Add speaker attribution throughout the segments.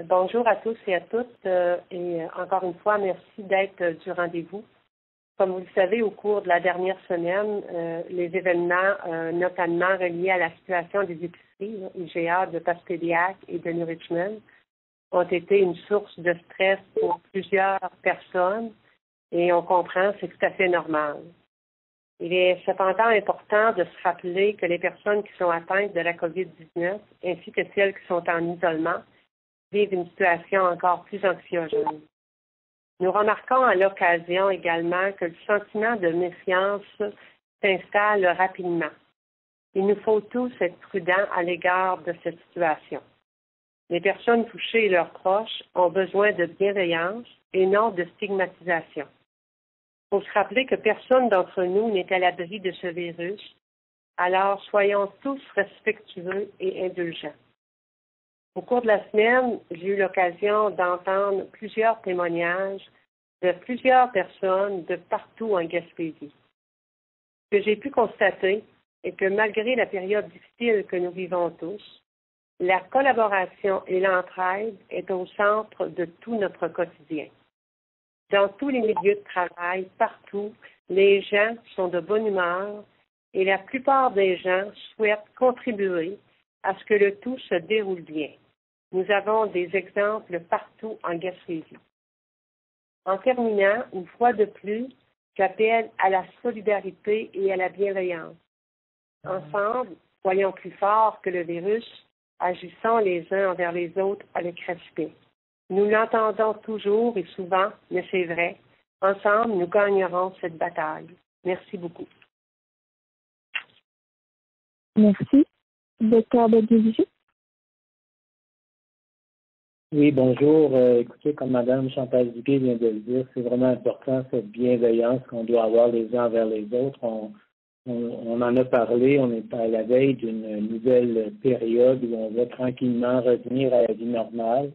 Speaker 1: Bonjour à tous et à toutes et encore une fois, merci d'être du rendez-vous. Comme vous le savez, au cours de la dernière semaine, les événements, notamment reliés à la situation des épiceries, IGA, de Passepédiac et de New Richmond, ont été une source de stress pour plusieurs personnes et on comprend, c'est tout à fait normal. Il est cependant important de se rappeler que les personnes qui sont atteintes de la COVID-19 ainsi que celles qui sont en isolement vivent une situation encore plus anxiogène. Nous remarquons à l'occasion également que le sentiment de méfiance s'installe rapidement. Il nous faut tous être prudents à l'égard de cette situation. Les personnes touchées et leurs proches ont besoin de bienveillance et non de stigmatisation. Il faut se rappeler que personne d'entre nous n'est à l'abri de ce virus, alors soyons tous respectueux et indulgents. Au cours de la semaine, j'ai eu l'occasion d'entendre plusieurs témoignages de plusieurs personnes de partout en Gaspésie. Ce que j'ai pu constater est que malgré la période difficile que nous vivons tous, la collaboration et l'entraide est au centre de tout notre quotidien. Dans tous les milieux de travail, partout, les gens sont de bonne humeur et la plupart des gens souhaitent contribuer à ce que le tout se déroule bien. Nous avons des exemples partout en Gaspésie. En terminant, une fois de plus, j'appelle à la solidarité et à la bienveillance. Ensemble, soyons plus forts que le virus, agissons les uns envers les autres avec respect. Nous l'entendons toujours et souvent, mais c'est vrai. Ensemble, nous gagnerons cette bataille. Merci beaucoup.
Speaker 2: Merci. Docteur Bedilji.
Speaker 3: Oui, bonjour. Écoutez, comme Mme Chantal Duguay vient de le dire, c'est vraiment important cette bienveillance qu'on doit avoir les uns envers les autres. On en a parlé, on est à la veille d'une nouvelle période où on va tranquillement revenir à la vie normale.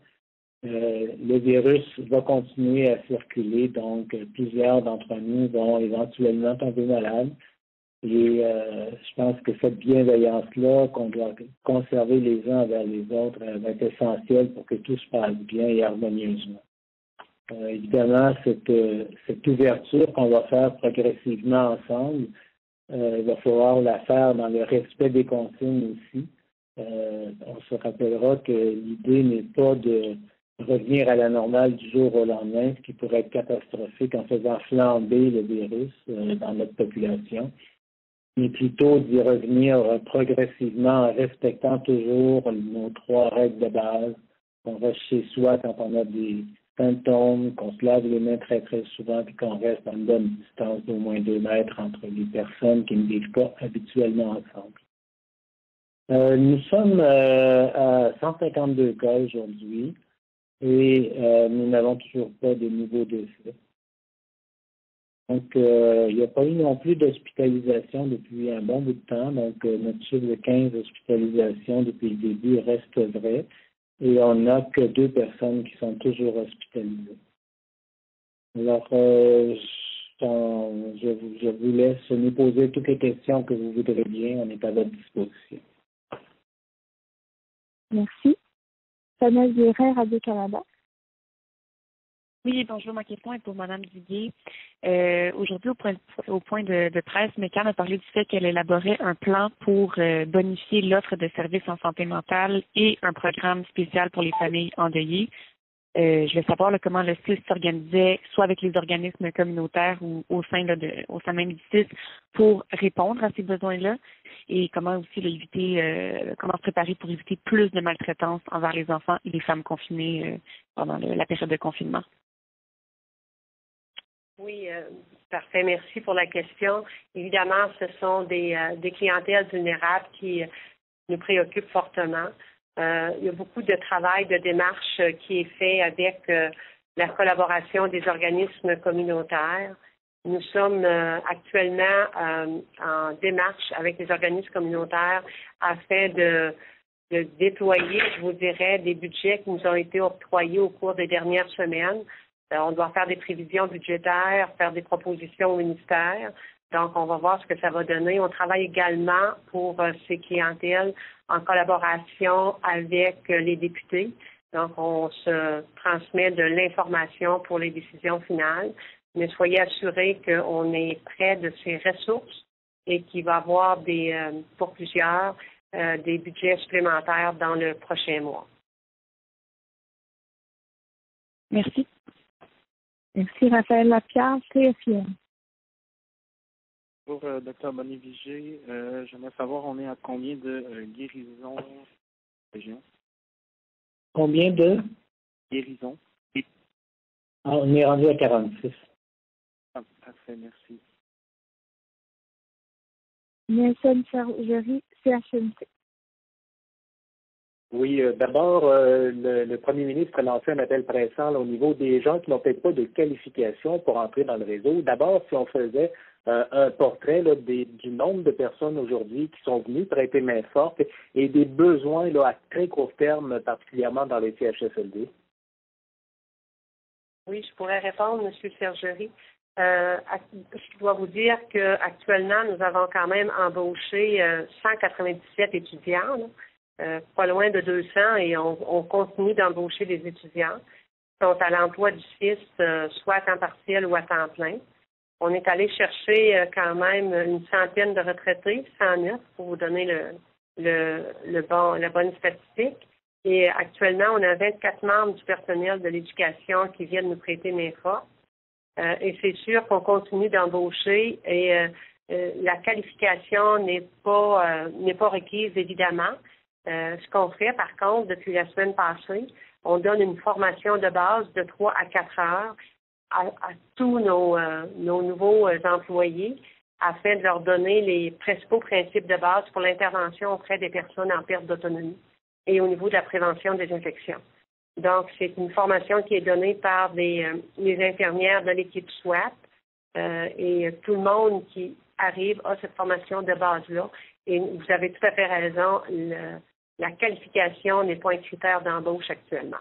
Speaker 3: Le virus va continuer à circuler, donc plusieurs d'entre nous vont éventuellement tomber malades. Et je pense que cette bienveillance-là, qu'on doit conserver les uns envers les autres, va être essentielle pour que tout se passe bien et harmonieusement. Évidemment, cette ouverture qu'on va faire progressivement ensemble, il va falloir la faire dans le respect des consignes aussi. On se rappellera que l'idée n'est pas de revenir à la normale du jour au lendemain, ce qui pourrait être catastrophique en faisant flamber le virus dans notre population, mais plutôt d'y revenir progressivement en respectant toujours nos 3 règles de base, qu'on reste chez soi quand on a des symptômes, qu'on se lave les mains très très souvent, puis qu'on reste à une bonne distance d'au moins 2 mètres entre les personnes qui ne vivent pas habituellement ensemble. Nous sommes à 152 cas aujourd'hui et nous n'avons toujours pas de nouveaux décès. Donc, il n'y a pas eu non plus d'hospitalisation depuis un bon bout de temps. Donc, notre chiffre de 15 hospitalisations depuis le début reste vrai. Et on n'a que 2 personnes qui sont toujours hospitalisées. Alors, je vous laisse nous poser toutes les questions que vous voudrez bien. On est à votre disposition.
Speaker 2: Merci. Fanel Guéret, Radio-Canada.
Speaker 4: Oui, bonjour. Ma question est pour Mme Duguay. Aujourd'hui, au point de presse, Mécan a parlé du fait qu'elle élaborait un plan pour bonifier l'offre de services en santé mentale et un programme spécial pour les familles endeuillées. Je veux savoir comment le CIS s'organisait, soit avec les organismes communautaires ou au sein même du CIS, pour répondre à ces besoins-là, et comment aussi comment se préparer pour éviter plus de maltraitance envers les enfants et les femmes confinées pendant la période de confinement.
Speaker 1: Oui, parfait. Merci pour la question. Évidemment, ce sont des clientèles vulnérables qui nous préoccupent fortement. Il y a beaucoup de travail, de démarche qui est fait avec la collaboration des organismes communautaires. Nous sommes actuellement en démarche avec les organismes communautaires afin de déployer, je vous dirais, des budgets qui nous ont été octroyés au cours des dernières semaines. On doit faire des prévisions budgétaires, faire des propositions au ministère. Donc, on va voir ce que ça va donner. On travaille également pour ces clientèles en collaboration avec les députés. Donc, on se transmet de l'information pour les décisions finales, mais soyez assurés qu'on est près de ces ressources et qu'il va y avoir pour plusieurs des budgets supplémentaires dans le prochain mois.
Speaker 4: Merci.
Speaker 2: Merci, Raphaël Lapierre, CFIM.
Speaker 5: Bonjour, Dr. Bonnevigé. J'aimerais savoir, on est à combien de guérisons région?
Speaker 3: Combien de?
Speaker 5: Guérisons.
Speaker 3: On est rendu à 46.
Speaker 5: Ah, parfait, merci.
Speaker 2: Nelson Sergerie, CHMC.
Speaker 6: Oui, d'abord, le premier ministre a lancé un appel pressant au niveau des gens qui n'ont peut-être pas de qualification pour entrer dans le réseau. D'abord, si on faisait un portrait du nombre de personnes aujourd'hui qui sont venues prêter main forte et des besoins à très court terme, particulièrement dans les CHSLD.
Speaker 1: Oui, je pourrais répondre, M. Sergerie. Je dois vous dire qu'actuellement, nous avons quand même embauché 197 étudiants, pas loin de 200, et on continue d'embaucher des étudiants qui sont à l'emploi du FIS, soit à temps partiel ou à temps plein. On est allé chercher quand même une centaine de retraités, 109, pour vous donner la bonne statistique. Et actuellement, on a 24 membres du personnel de l'éducation qui viennent nous prêter main forte. Et c'est sûr qu'on continue d'embaucher et la qualification n'est pas requise, évidemment. Ce qu'on fait, par contre, depuis la semaine passée, on donne une formation de base de 3 à 4 heures à tous nos nouveaux employés afin de leur donner les principaux principes de base pour l'intervention auprès des personnes en perte d'autonomie et au niveau de la prévention des infections. Donc, c'est une formation qui est donnée par les infirmières de l'équipe SWAT et tout le monde qui arrive a cette formation de base-là. Et vous avez tout à fait raison, la qualification n'est pas un critère d'embauche actuellement.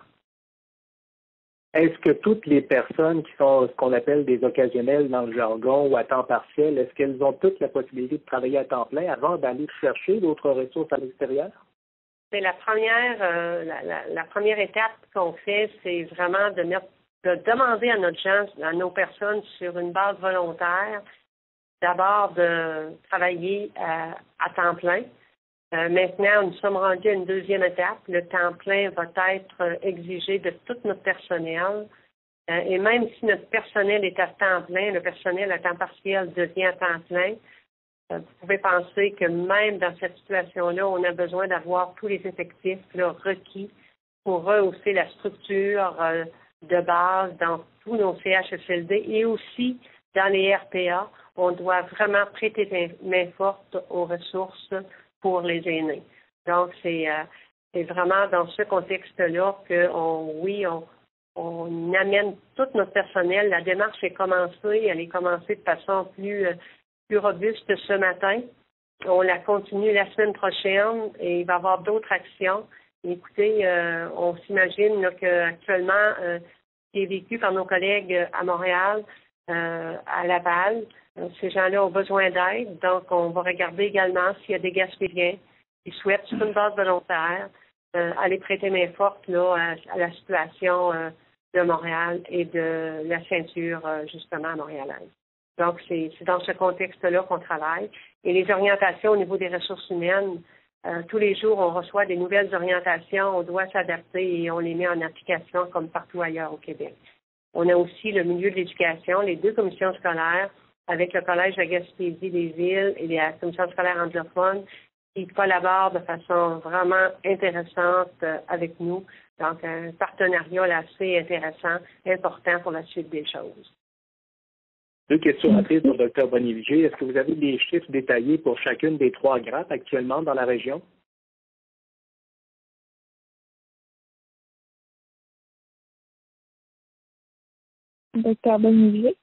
Speaker 6: Est-ce que toutes les personnes qui sont ce qu'on appelle des occasionnels dans le jargon ou à temps partiel, est-ce qu'elles ont toutes la possibilité de travailler à temps plein avant d'aller chercher d'autres ressources à l'extérieur?
Speaker 1: C'est la première étape qu'on fait, c'est vraiment de demander à à nos personnes sur une base volontaire, d'abord de travailler à temps plein. Maintenant, nous sommes rendus à une deuxième étape. Le temps plein va être exigé de tout notre personnel. Et même si notre personnel est à temps plein, le personnel à temps partiel devient à temps plein, vous pouvez penser que même dans cette situation-là, on a besoin d'avoir tous les effectifs requis pour rehausser la structure de base dans tous nos CHSLD et aussi dans les RPA. On doit vraiment prêter main forte aux ressources pour les aînés. Donc, c'est vraiment dans ce contexte-là qu'on amène tout notre personnel. La démarche est commencée, elle est commencée de façon plus robuste ce matin. On la continue la semaine prochaine et il va y avoir d'autres actions. Écoutez, on s'imagine qu'actuellement, ce qui est vécu par nos collègues à Montréal, à Laval, ces gens-là ont besoin d'aide, donc on va regarder également s'il y a des Gaspésiens qui souhaitent, sur une base volontaire, aller prêter main forte à la situation de Montréal et de la ceinture, justement, montréalaise. Donc, c'est dans ce contexte-là qu'on travaille. Et les orientations au niveau des ressources humaines, tous les jours, on reçoit des nouvelles orientations, on doit s'adapter et on les met en application comme partout ailleurs au Québec. On a aussi le milieu de l'éducation, les 2 commissions scolaires, avec le Collège de Gaspésie des Îles et la commission scolaire anglophone, qui collaborent de façon vraiment intéressante avec nous. Donc, un partenariat assez intéressant, important pour la suite des choses.
Speaker 6: 2 questions rapides pour Dr. Bonnevigé. Est-ce que vous avez des chiffres détaillés pour chacune des 3 grappes actuellement dans la région?
Speaker 2: Dr. Bonnevigé.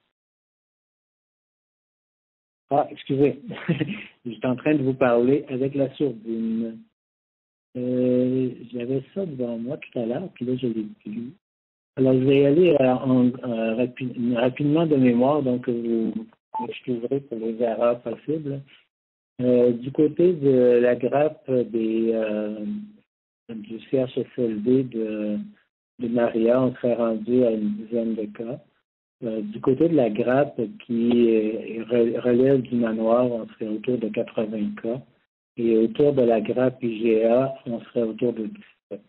Speaker 3: Ah, excusez. J'étais en train de vous parler avec la sourdine. J'avais ça devant moi tout à l'heure, puis là, je l'ai plus. Alors, je vais y aller rapidement de mémoire, donc vous m'excuserez pour les erreurs possibles. Du côté de la grappe du CHSLD de Maria, on serait rendu à une dizaine de cas. Du côté de la grappe qui relève du manoir, on serait autour de 80 cas. Et autour de la grappe IGA, on serait autour de 17.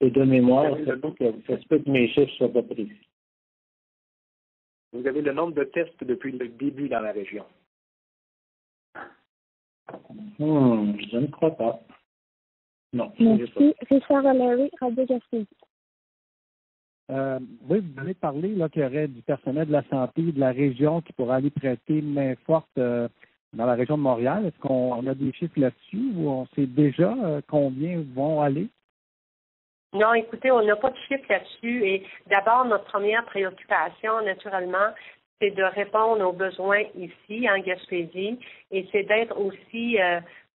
Speaker 3: Et de mémoire, ça se peut que mes chiffres ne soient pas précis.
Speaker 6: Vous avez le nombre de tests depuis le début dans la région?
Speaker 3: Je ne crois pas. Non.
Speaker 2: Merci. Richard Valéry, Radio Gaspésie.
Speaker 7: Oui, vous avez parlé là, qu'il y aurait du personnel de la santé de la région qui pourrait aller prêter main forte dans la région de Montréal. Est-ce qu'on a des chiffres là-dessus ou on sait déjà combien vont aller?
Speaker 1: Non, écoutez, on n'a pas de chiffres là-dessus. Et d'abord, notre première préoccupation, naturellement, c'est de répondre aux besoins ici, en Gaspésie, et c'est d'être aussi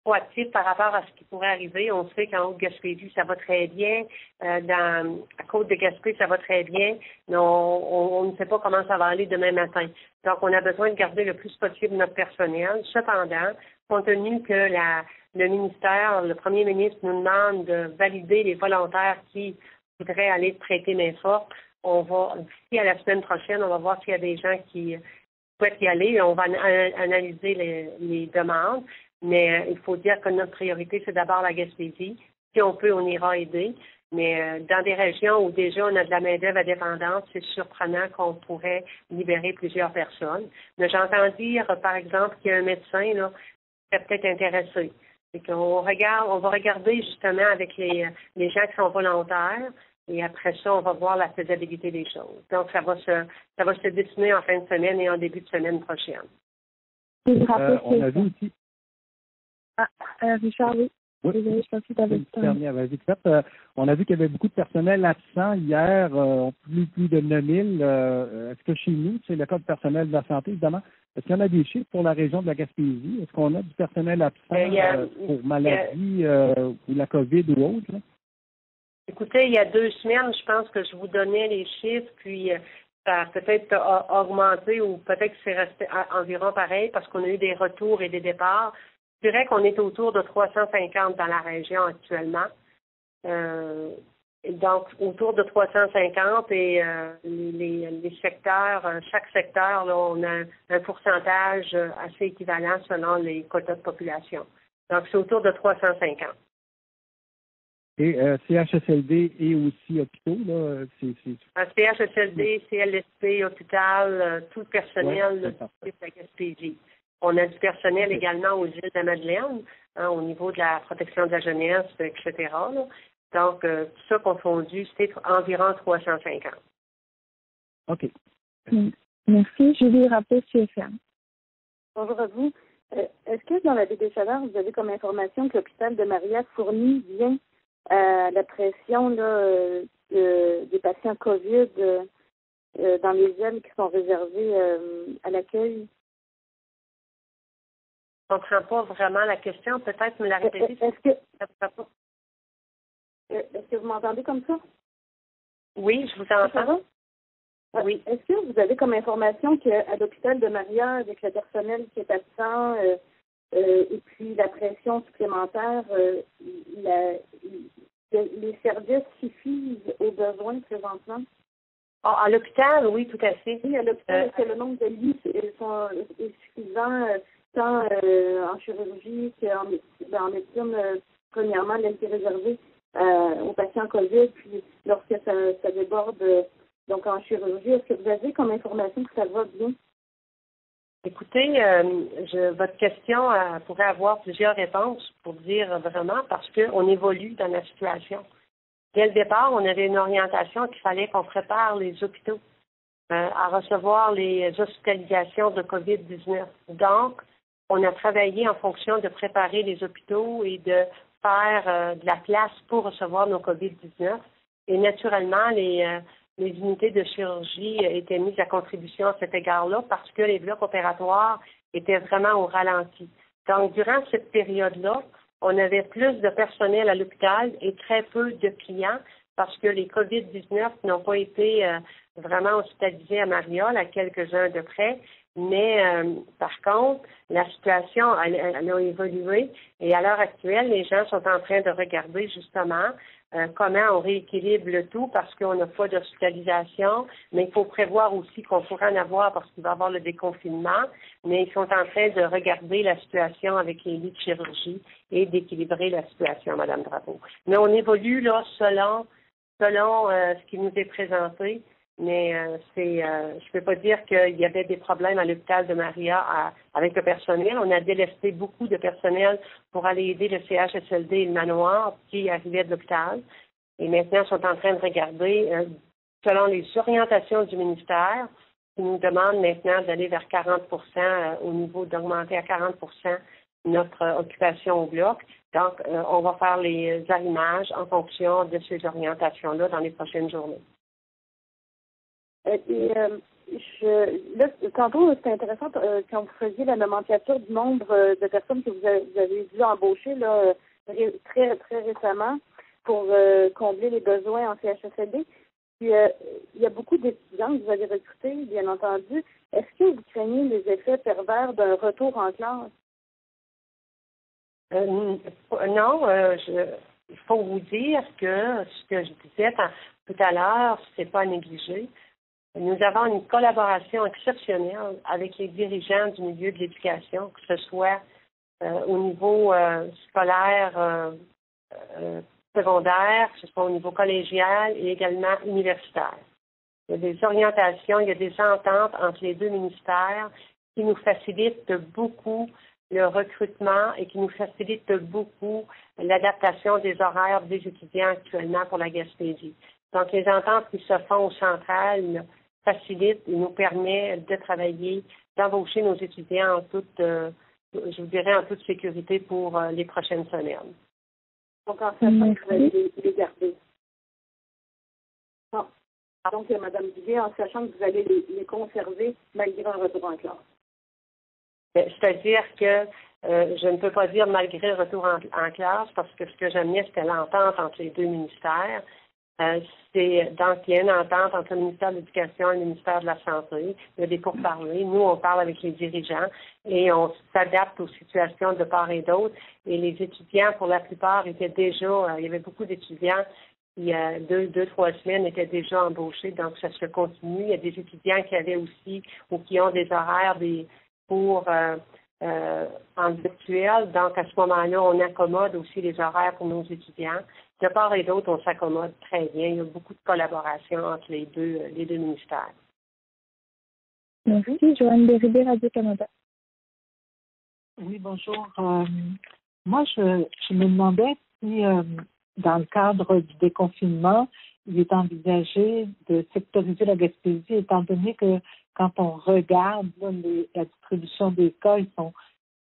Speaker 1: proactif par rapport à ce qui pourrait arriver. On sait qu'en Haute-Gaspésie, ça va très bien. À Côte-de-Gaspé, ça va très bien. Mais on ne sait pas comment ça va aller demain matin. Donc, on a besoin de garder le plus possible notre personnel. Cependant, compte tenu que le ministère, le premier ministre nous demande de valider les volontaires qui voudraient aller prêter main forte, on va, d'ici à la semaine prochaine, on va voir s'il y a des gens qui souhaitent y aller. On va analyser les demandes. Mais il faut dire que notre priorité, c'est d'abord la Gaspésie. Si on peut, on ira aider. Mais dans des régions où déjà on a de la main-d'œuvre indépendante, c'est surprenant qu'on pourrait libérer plusieurs personnes. Mais j'entends dire, par exemple, qu'il y a un médecin là, qui est peut-être intéressé. Et on va regarder justement avec les gens qui sont volontaires. Et après ça, on va voir la faisabilité des choses. Donc, ça va se dessiner en fin de semaine et en début de semaine prochaine.
Speaker 7: On a vu aussi.
Speaker 2: Richard, oui. Désolé, je pense que tu avais le temps.
Speaker 7: On a vu qu'il y avait beaucoup de personnel absent hier, plus de 9000. Est-ce que chez nous, c'est le cas de personnel de la santé, évidemment, est-ce qu'il y en a des chiffres pour la région de la Gaspésie? Est-ce qu'on a du personnel absent pour maladie ou la COVID ou autre? Là?
Speaker 1: Écoutez, il y a 2 semaines, je pense que je vous donnais les chiffres, puis ça a peut-être augmenté ou peut-être que c'est resté environ pareil parce qu'on a eu des retours et des départs. Je dirais qu'on est autour de 350 dans la région actuellement. Donc, autour de 350 et les secteurs, chaque secteur, là, on a un pourcentage assez équivalent selon les quotas de population. Donc, c'est autour de 350.
Speaker 7: Et CHSLD et aussi hôpitaux, là,
Speaker 1: CHSLD, CLSP, hôpital, tout le personnel de la Gaspésie. On a du personnel également aux îles de la Madeleine, au niveau de la protection de la jeunesse, etc. Là. Donc, tout ça confondu, c'était environ 350.
Speaker 7: OK.
Speaker 2: Merci. Julie Rappé, CFM.
Speaker 8: Bonjour à vous. Est-ce que dans la baie des Chaleurs, vous avez comme information que l'hôpital de Maria fournit bien la pression là, des patients COVID dans les ailes qui sont réservées à l'accueil?
Speaker 1: Je ne comprends pas vraiment la question. Peut-être me la répéter.
Speaker 8: Est-ce que vous m'entendez comme ça?
Speaker 1: Oui, je vous entends. Oui.
Speaker 8: Est-ce que vous avez comme information qu'à l'hôpital de Maria, avec le personnel qui est absent et puis la pression supplémentaire, les services suffisent aux besoins présentement?
Speaker 1: À l'hôpital, oui, tout à fait.
Speaker 8: Oui, à l'hôpital, est-ce que le nombre de lits est suffisant tant en chirurgie qu'en médecine, premièrement, l'aile qui est réservée aux patients COVID, puis lorsque ça déborde donc en chirurgie, est-ce que vous avez comme information que ça va bien?
Speaker 1: Écoutez, votre question pourrait avoir plusieurs réponses pour dire vraiment parce qu'on évolue dans la situation. Dès le départ, on avait une orientation qu'il fallait qu'on prépare les hôpitaux à recevoir les hospitalisations de COVID-19. Donc, on a travaillé en fonction de préparer les hôpitaux et de faire de la place pour recevoir nos COVID-19. Et naturellement, les unités de chirurgie étaient mises à contribution à cet égard-là parce que les blocs opératoires étaient vraiment au ralenti. Donc, durant cette période-là, on avait plus de personnel à l'hôpital et très peu de clients parce que les COVID-19 n'ont pas été vraiment hospitalisés à Mariol, à quelques-uns de près. Mais par contre, la situation elle a évolué et à l'heure actuelle, les gens sont en train de regarder justement comment on rééquilibre le tout parce qu'on n'a pas d'hospitalisation, mais il faut prévoir aussi qu'on pourra en avoir parce qu'il va y avoir le déconfinement, mais ils sont en train de regarder la situation avec les lits de chirurgie et d'équilibrer la situation, Mme Drapeau. Mais on évolue là selon ce qui nous est présenté. Mais je peux pas dire qu'il y avait des problèmes à l'hôpital de Maria avec le personnel. On a délesté beaucoup de personnel pour aller aider le CHSLD et le manoir qui arrivaient de l'hôpital. Et maintenant, ils sont en train de regarder, selon les orientations du ministère, qui nous demandent maintenant d'aller vers 40 au niveau d'augmenter à 40 notre occupation au bloc. Donc, on va faire les arrimages en fonction de ces orientations-là dans les prochaines journées.
Speaker 8: Tantôt, c'était intéressant quand vous faisiez la nomenclature du nombre de personnes que vous avez dû embaucher là, très, très récemment pour combler les besoins en CHSLD. Puis, il y a beaucoup d'étudiants que vous avez recrutés, bien entendu. Est-ce que vous craignez les effets pervers d'un retour en classe?
Speaker 1: Non, il faut vous dire que ce que je disais tout à l'heure, c'est pas à négliger. Nous avons une collaboration exceptionnelle avec les dirigeants du milieu de l'éducation, que ce soit au niveau scolaire, secondaire, que ce soit au niveau collégial et également universitaire. Il y a des orientations, il y a des ententes entre les deux ministères qui nous facilitent beaucoup le recrutement et qui nous facilitent beaucoup l'adaptation des horaires des étudiants actuellement pour la Gaspésie. Donc, les ententes qui se font au central facilite et nous permet de travailler, d'embaucher nos étudiants en toute, je vous dirais, en toute sécurité pour les prochaines semaines.
Speaker 8: Donc, en sachant que vous allez les garder. Non. Donc, Mme Duguay, en sachant que vous allez les conserver malgré un retour en classe.
Speaker 1: C'est-à-dire que je ne peux pas dire malgré le retour en classe parce que ce que j'amenais, c'était l'entente entre les deux ministères. Donc, il y a une entente entre le ministère de l'Éducation et le ministère de la Santé. Il y a des pourparlers. Nous, on parle avec les dirigeants et on s'adapte aux situations de part et d'autre. Et les étudiants, pour la plupart, étaient déjà, il y avait beaucoup d'étudiants qui, il y a 2-3 semaines, étaient déjà embauchés. Donc, ça se continue. Il y a des étudiants qui avaient aussi ou qui ont des horaires, des cours en virtuel. Donc, à ce moment-là, on accommode aussi les horaires pour nos étudiants. De part et d'autre, on s'accommode très bien. Il y a beaucoup de collaboration entre les deux ministères.
Speaker 2: Merci. Joanne Bérubé, Radio-Canada.
Speaker 9: Oui, bonjour. Moi, je me demandais si, dans le cadre du déconfinement, il est envisagé de sectoriser la Gaspésie, étant donné que quand on regarde la distribution des cas, ils sont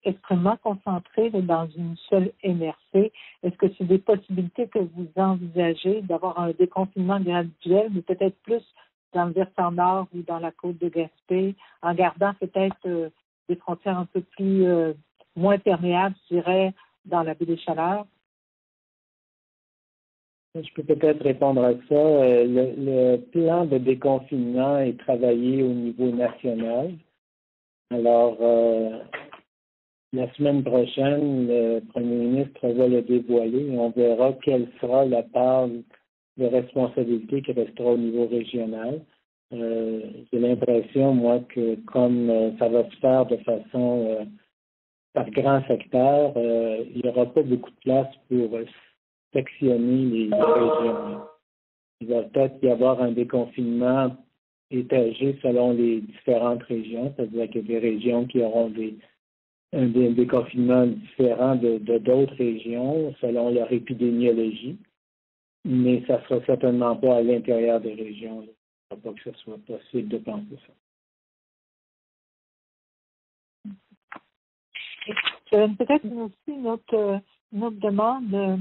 Speaker 9: extrêmement concentrés dans une seule MRC. Est-ce que c'est des possibilités que vous envisagez d'avoir un déconfinement graduel, mais peut-être plus dans le versant nord ou dans la côte de Gaspé, en gardant peut-être des frontières un peu plus moins perméables, je dirais, dans la baie des Chaleurs?
Speaker 3: Je peux peut-être répondre à ça. Le plan de déconfinement est travaillé au niveau national. Alors, la semaine prochaine, le premier ministre va le dévoiler et on verra quelle sera la part de responsabilité qui restera au niveau régional. J'ai l'impression, moi, que comme ça va se faire de façon par grand secteur, il n'y aura pas beaucoup de place pour sectionner les régions. Il va peut-être y avoir un déconfinement étagé selon les différentes régions, c'est-à-dire qu'il y a des régions qui auront un déconfinement différent de d'autres régions selon leur épidémiologie, mais ça ne sera certainement pas à l'intérieur des régions. Il ne faudra pas que ce soit possible de penser ça.
Speaker 9: Peut-être aussi une autre demande.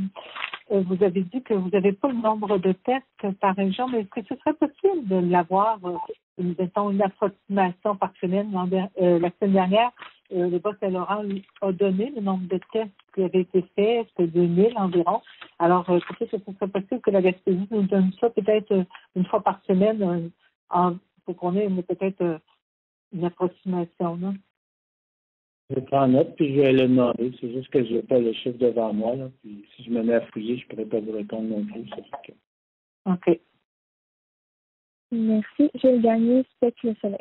Speaker 9: Vous avez dit que vous n'avez pas le nombre de tests par région, mais est-ce que ce serait possible de l'avoir, mettons, une approximation par semaine? La semaine dernière, le Bas-Saint-Laurent a donné le nombre de tests qui avaient été faits, c'était 2000 environ. Alors, peut-être que ce serait possible que la Gaspésie nous donne ça peut-être une fois par semaine pour qu'on ait peut-être une approximation, non?
Speaker 3: Je prends note, puis je vais le demander. C'est juste que je n'ai pas le chiffre devant moi. Là. Puis si je me mets à fouiller, je ne pourrais pas vous répondre non plus.
Speaker 9: OK.
Speaker 2: Merci. J'ai gagné Spec le soleil.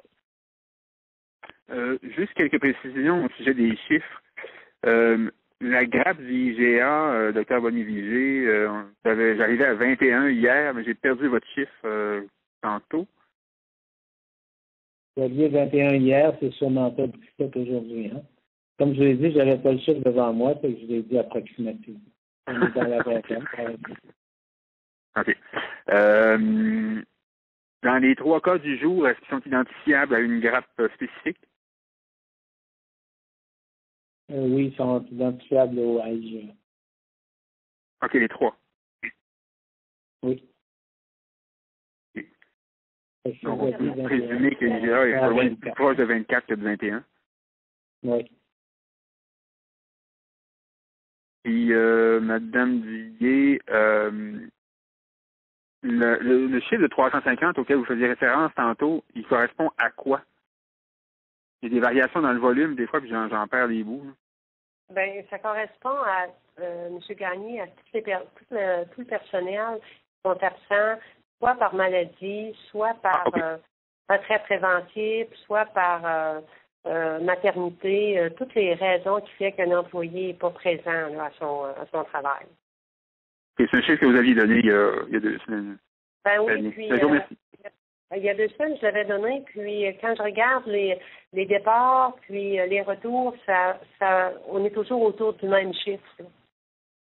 Speaker 10: Juste quelques précisions au sujet des chiffres. La grappe du IGA, Dr. Bonny-Vigé, j'arrivais à 21 hier, mais j'ai perdu votre chiffre tantôt.
Speaker 3: Vous aviez 21 hier, c'est sûrement pas 17 aujourd'hui. Hein? Comme je l'ai dit, je n'avais pas le chiffre devant moi, donc je l'ai dit approximativement. On est dans la vingtaine.
Speaker 10: OK. Dans les 3 cas du jour, est-ce qu'ils sont identifiables à une grappe spécifique?
Speaker 3: Oui, ils sont identifiables au IGA.
Speaker 10: OK, les 3.
Speaker 3: Oui.
Speaker 10: Donc, on peut présumer que l'IGA est pas loin plus proche de 24 que de 21.
Speaker 3: Oui.
Speaker 10: Puis, Mme Duguay, le chiffre de 350 auquel vous faisiez référence tantôt, il correspond à quoi? Il y a des variations dans le volume, des fois, puis j'en perds les bouts.
Speaker 1: Bien, ça correspond à, M. Gagné, à tout le personnel qui sont absents, soit par maladie, soit par retrait préventif, soit par maternité, toutes les raisons qui font qu'un employé n'est pas présent là, à son travail.
Speaker 10: Et c'est un chiffre que vous aviez donné il y a 2 semaines.
Speaker 1: Ben oui, puis il y a 2 semaines, je l'avais donné, puis quand je regarde les départs, puis les retours, on est toujours autour du même chiffre.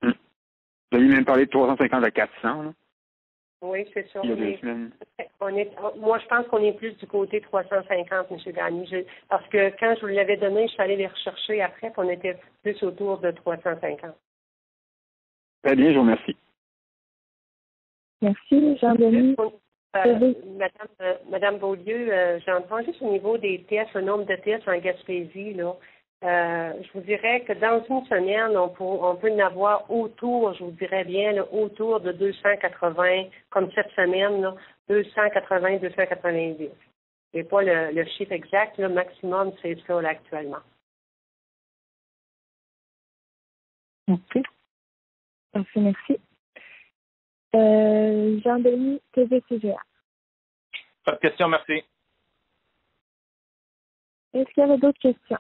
Speaker 10: Vous avez même parlé de 350 à 400, là?
Speaker 1: Oui, c'est ça.
Speaker 10: Il y a 2 semaines.
Speaker 1: Moi, je pense qu'on est plus du côté 350, M. Gagné. Parce que quand je vous l'avais donné, je suis allée les rechercher après, puis on était plus autour de 350.
Speaker 10: Très bien, je vous remercie.
Speaker 2: Merci, Jean-Denis.
Speaker 1: Madame Beaulieu, j'entends juste au niveau des tests, le nombre de tests en Gaspésie, là. Je vous dirais que dans une semaine, on peut en avoir autour, je vous dirais bien, là, autour de 280, comme cette semaine, là, 280, 290. C'est pas le chiffre exact, le maximum, c'est ça là, actuellement.
Speaker 2: OK. Parfait, merci. Jean-Denis, TVCGA.
Speaker 11: Pas de questions, merci.
Speaker 2: Est-ce qu'il y avait d'autres questions?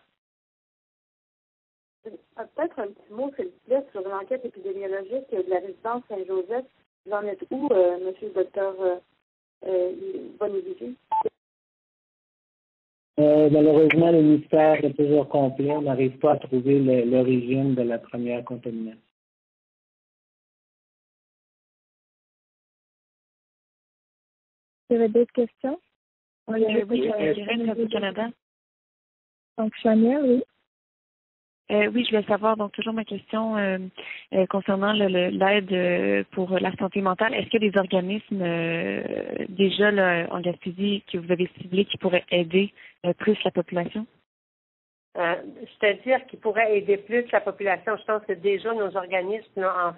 Speaker 8: Peut-être un petit mot, s'il vous plaît, sur l'enquête épidémiologique de la résidence Saint-Joseph. Vous en êtes où, monsieur le docteur Bonny-Vigé?
Speaker 3: Malheureusement, le mystère est toujours complet. On n'arrive pas à trouver l'origine de la première contamination.
Speaker 2: Il y avait d'autres questions?
Speaker 4: Oui, Radio Canada.
Speaker 2: Donc, Chanel, oui.
Speaker 4: Oui, je voulais savoir, donc toujours ma question concernant l'aide pour la santé mentale. Est-ce qu'il y a des organismes déjà là, en Gaspésie que vous avez ciblés qui pourraient aider plus la population?
Speaker 1: C'est-à-dire qui pourraient aider plus la population. Je pense que déjà nos organismes là,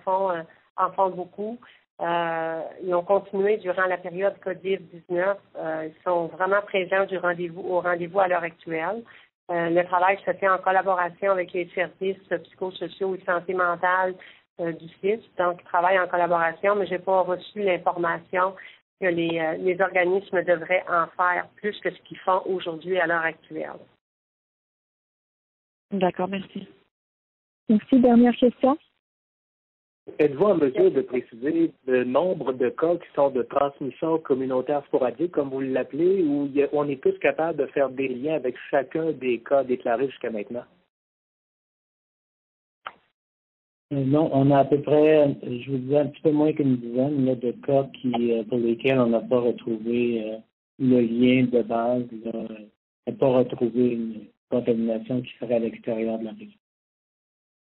Speaker 1: en font beaucoup. Ils ont continué durant la période COVID-19. Ils sont vraiment présents au rendez-vous à l'heure actuelle. Le travail se fait en collaboration avec les services psychosociaux et santé mentale du CIS. Donc, ils travaillent en collaboration, mais je n'ai pas reçu l'information que les organismes devraient en faire plus que ce qu'ils font aujourd'hui à l'heure actuelle.
Speaker 4: D'accord, merci.
Speaker 2: Merci. Dernière question.
Speaker 6: Êtes-vous en mesure de préciser le nombre de cas qui sont de transmission communautaire sporadique, comme vous l'appelez, ou on est tous capables de faire des liens avec chacun des cas déclarés jusqu'à maintenant?
Speaker 3: Non, on a à peu près, je vous disais, un petit peu moins qu'une dizaine là, de cas pour lesquels on n'a pas retrouvé le lien de base. On n'a pas retrouvé une contamination qui serait à l'extérieur de la région.